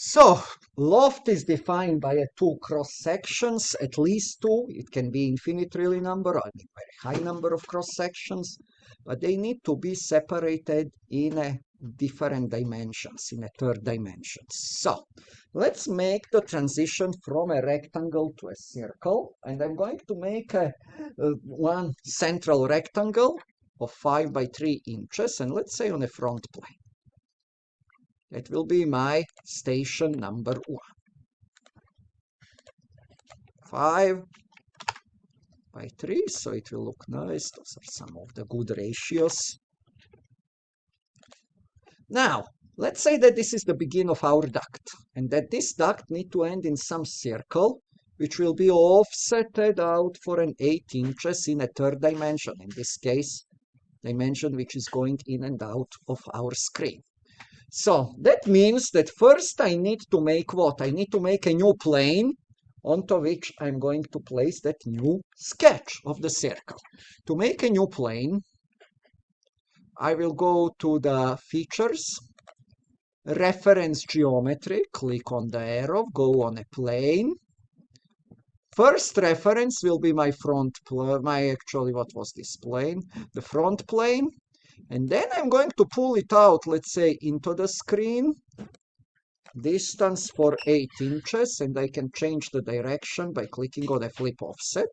So, loft is defined by two cross sections, at least two. It can be infinite really number, I mean very high number of cross sections, but they need to be separated in a different dimensions, in a third dimension. So, let's make the transition from a rectangle to a circle, and I'm going to make one central rectangle of 5 by 3 inches, and let's say on a front plane. That will be my station number 1. 5 by 3, so it will look nice. Those are some of the good ratios. Now, let's say that this is the beginning of our duct, and that this duct need to end in some circle, which will be offsetted out for an 8 inches in a third dimension, in this case, dimension which is going in and out of our screen. So that means that first I need to make what? I need to make a new plane onto which I'm going to place that new sketch of the circle. To make a new plane, I will go to the features, reference geometry, click on the arrow, go on a plane. First reference will be my front plane, what was this plane? The front plane. And then I'm going to pull it out, let's say, into the screen. Distance for 8 inches, and I can change the direction by clicking on a flip offset.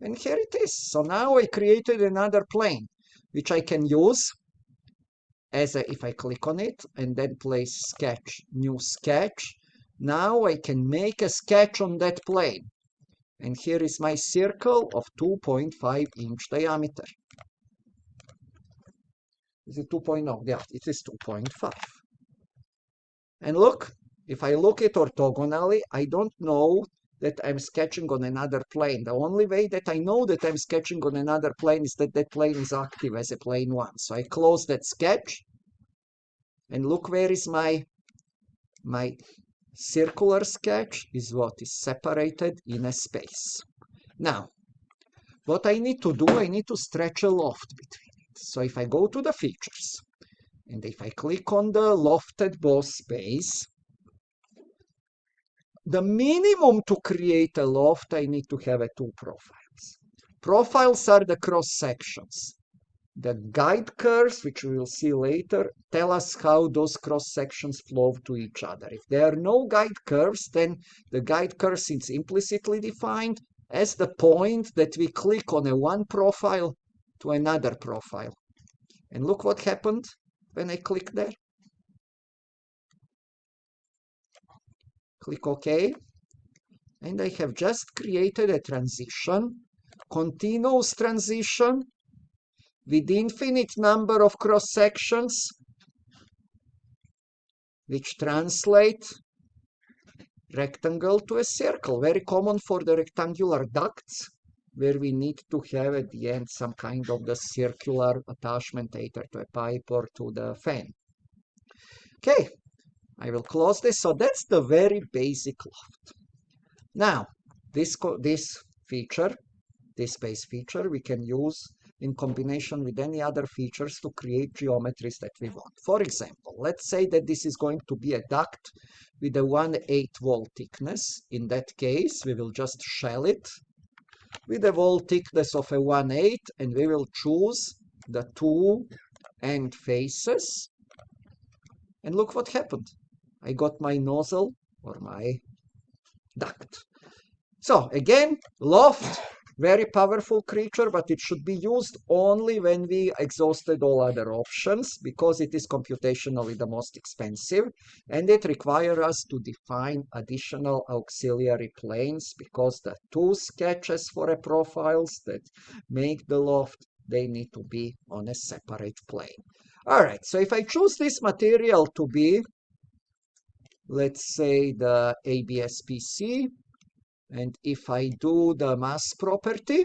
And here it is. So now I created another plane, which I can use as if I click on it and then place sketch, new sketch. Now I can make a sketch on that plane. And here is my circle of 2.5 inch diameter. Is it 2.0? Yeah, it is 2.5. And look, if I look at orthogonally, I don't know that I'm sketching on another plane. The only way that I know that I'm sketching on another plane is that that plane is active as a plane 1. So I close that sketch, and look where is my circular sketch is what is separated in a space. Now, what I need to do, I need to stretch a loft between it. So if I go to the features, and if I click on the lofted boss space, the minimum to create a loft, I need to have two profiles. Profiles are the cross sections. The guide curves, which we will see later, tell us how those cross sections flow to each other. If there are no guide curves, then the guide curves is implicitly defined as the point that we click on one profile to another profile. And look what happened when I click there. Click OK. And I have just created a transition, continuous transition, with infinite number of cross sections, which translate rectangle to a circle. Very common for the rectangular ducts, where we need to have at the end some kind of the circular attachment either to a pipe or to the fan. Okay, I will close this. So that's the very basic loft. Now, this feature, this base feature, we can use in combination with any other features to create geometries that we want. For example, let's say that this is going to be a duct with a 1/8 wall thickness. In that case, we will just shell it with a wall thickness of a 1/8, and we will choose the two end faces. And look what happened. I got my nozzle or my duct. So again, loft, very powerful creature, but it should be used only when we exhausted all other options, because it is computationally the most expensive, and it requires us to define additional auxiliary planes, because the two sketches for a profiles that make the loft, they need to be on a separate plane. All right, so if I choose this material to be, let's say, the ABS-PC, and if I do the mass property,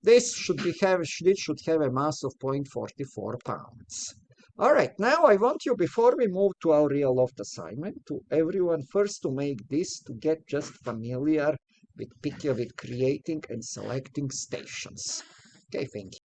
this should have a mass of 0.44 pounds. All right, now I want you, before we move to our real loft assignment, to everyone first to make this, to get just familiar with creating and selecting stations. Okay, thank you.